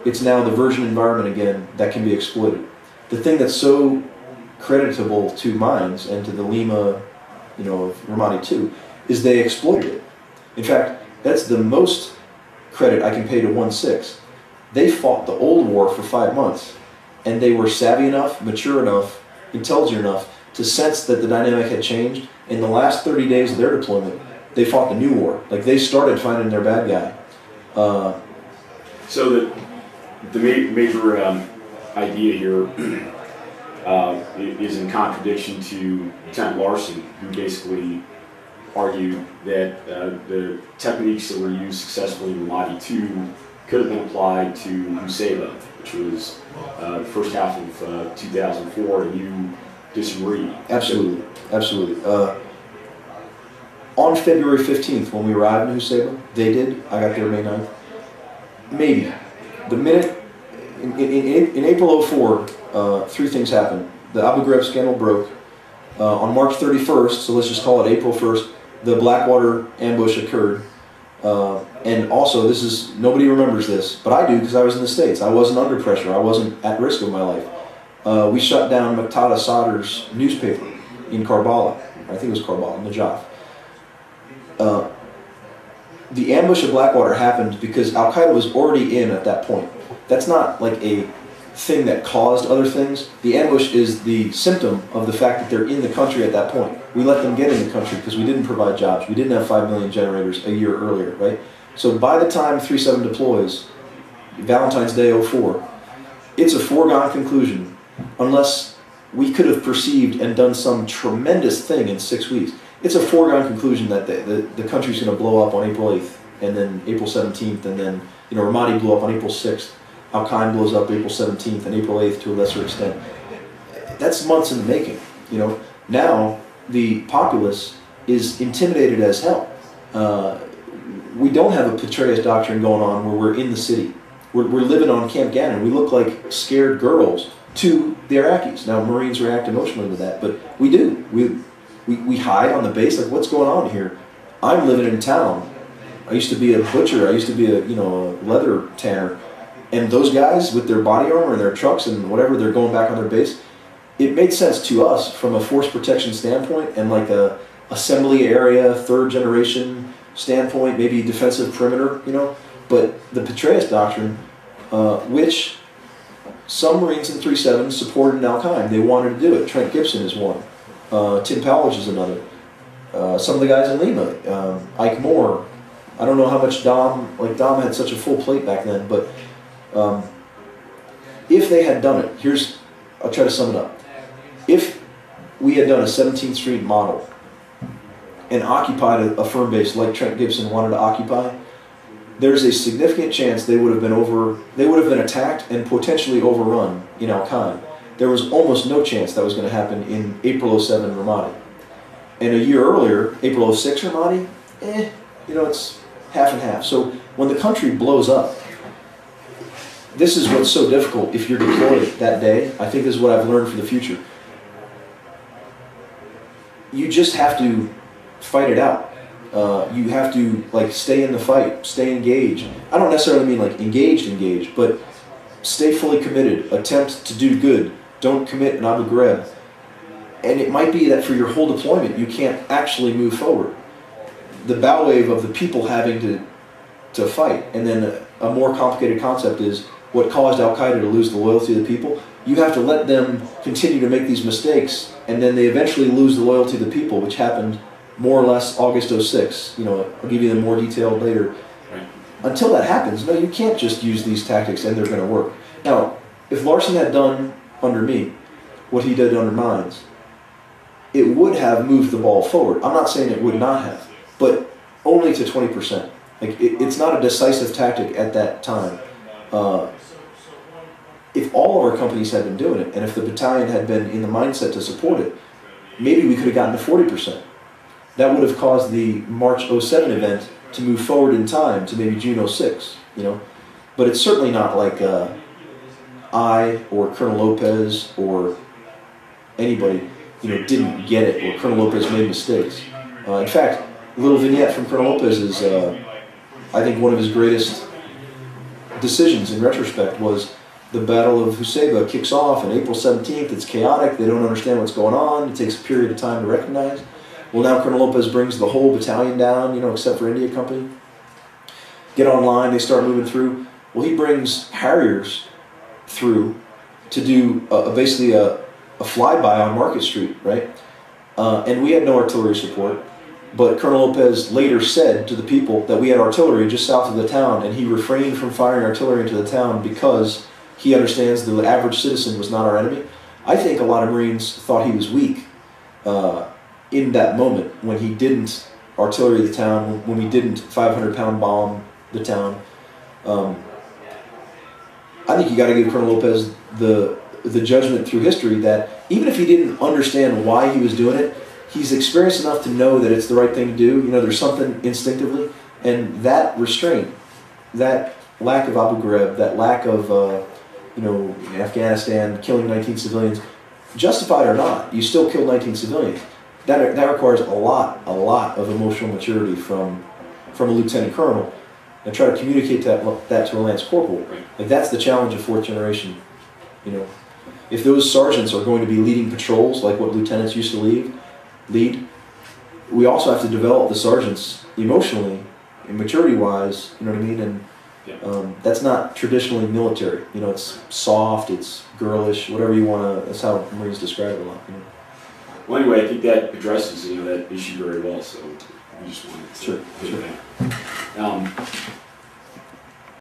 it's now the version environment again that can be exploited. The thing that's so creditable to mines and to the Lima, you know, of Ramadi too, is they exploited it. In fact, that's the most credit I can pay to 1-6. They fought the old war for 5 months, and they were savvy enough, mature enough, intelligent enough to sense that the dynamic had changed. In the last 30 days of their deployment, they fought the new war. Like, they started finding their bad guy. So the major idea here is in contradiction to Lieutenant Larson, who basically argued that the techniques that were used successfully in Ramadi 2 could have been applied to Nusayba, which was the first half of 2004, and you disagree. Absolutely, absolutely. On February 15th, when we arrived in Nusayba, they did. I got there May 9th. Maybe. The minute, in April 04, 3 things happened. The Abu Ghraib scandal broke. On March 31st, so let's just call it April 1st, the Blackwater ambush occurred. And also, this is, nobody remembers this, but I do because I was in the States. I wasn't under pressure. I wasn't at risk of my life. We shut down Muqtada Sadr's newspaper in Karbala. I think it was Karbala, Najaf. The ambush of Blackwater happened because Al-Qaeda was already in at that point. That's not like a thing that caused other things. The ambush is the symptom of the fact that they're in the country at that point. We let them get in the country because we didn't provide jobs. We didn't have 5 million generators a year earlier, right? So by the time 3-7 deploys, Valentine's Day 04, it's a foregone conclusion, unless we could have perceived and done some tremendous thing in 6 weeks. It's a foregone conclusion that the country's going to blow up on April 8th, and then April 17th, and then, you know, Ramadi blew up on April 6th. Al-Qaim blows up April 17th and April 8th to a lesser extent. That's months in the making, you know. Now, the populace is intimidated as hell. We don't have a Petraeus doctrine going on where we're in the city. We're living on Camp Gannon. We look like scared girls to the Iraqis. Now, Marines react emotionally to that, but we do. We hide on the base, like, what's going on here? I'm living in town. I used to be a butcher. I used to be a, you know, a leather tanner. And those guys with their body armor and their trucks and whatever, they're going back on their base. It made sense to us from a force protection standpoint and like a assembly area, 3rd generation standpoint, maybe defensive perimeter, you know. But the Petraeus doctrine, which some Marines in 3-7 supported in Al-Qaim, they wanted to do it. Trent Gibson is one. Tim Powledge is another. Some of the guys in Lima, Ike Moore. I don't know how much Dom had such a full plate back then, but if they had done it, I'll try to sum it up. If we had done a 17th Street model and occupied a firm base like Trent Gibson wanted to occupy, there's a significant chance they would have been attacked and potentially overrun in Al-Qaim. There was almost no chance that was going to happen in April 07 Ramadi. And a year earlier, April 06 Ramadi, you know, it's half and half. So when the country blows up, this is what's so difficult if you're deployed that day. I think this is what I've learned for the future. You just have to fight it out. You have to, like, stay in the fight, stay engaged. I don't necessarily mean like engaged, but stay fully committed, attempt to do good, don't commit an Abu Ghraib. And it might be that for your whole deployment, you can't actually move forward. The bow wave of the people having to fight, and then a more complicated concept is what caused Al-Qaeda to lose the loyalty of the people. You have to let them continue to make these mistakes, and then they eventually lose the loyalty of the people, which happened more or less August 06. You know, I'll give you the more detailed later. Right. Until that happens, no, you can't just use these tactics and they're going to work. Now, if Larson had done under me what he did under Mines, it would have moved the ball forward. I'm not saying it would not have, but only to 20%. Like, it's not a decisive tactic at that time. If all of our companies had been doing it, and if the battalion had been in the mindset to support it, maybe we could have gotten to 40%. That would have caused the March 07 event to move forward in time to maybe June 06, you know. But it's certainly not like I or Colonel Lopez or anybody, you know, didn't get it, or Colonel Lopez made mistakes. In fact, a little vignette from Colonel Lopez is, I think, one of his greatest decisions in retrospect was the Battle of Husaybah kicks off on April 17th. It's chaotic. They don't understand what's going on. It takes a period of time to recognize. Well, now Colonel Lopez brings the whole battalion down, except for India Company. Get online. They start moving through. Well, he brings Harriers through to do basically a flyby on Market Street, right? And we had no artillery support. But Colonel Lopez later said to the people that we had artillery just south of the town, and he refrained from firing artillery into the town because he understands the average citizen was not our enemy. I think a lot of Marines thought he was weak in that moment when he didn't artillery the town, when we didn't 500-pound bomb the town. I think you got to give Colonel Lopez the judgment through history that even if he didn't understand why he was doing it, he's experienced enough to know that it's the right thing to do. There's something instinctively, and that restraint, that lack of Abu Ghraib, that lack of, in Afghanistan, killing 19 civilians, justified or not, you still killed 19 civilians. That requires a lot of emotional maturity from a lieutenant colonel, and try to communicate that to a lance corporal. Like, that's the challenge of fourth generation. If those sergeants are going to be leading patrols like what lieutenants used to lead, we also have to develop the sergeants emotionally and maturity-wise, you know what I mean? And that's not traditionally military. It's soft, it's girlish, whatever you want to, that's how Marines describe it a lot. Well, anyway, I think that addresses that issue very well, so we just wanted to hit that.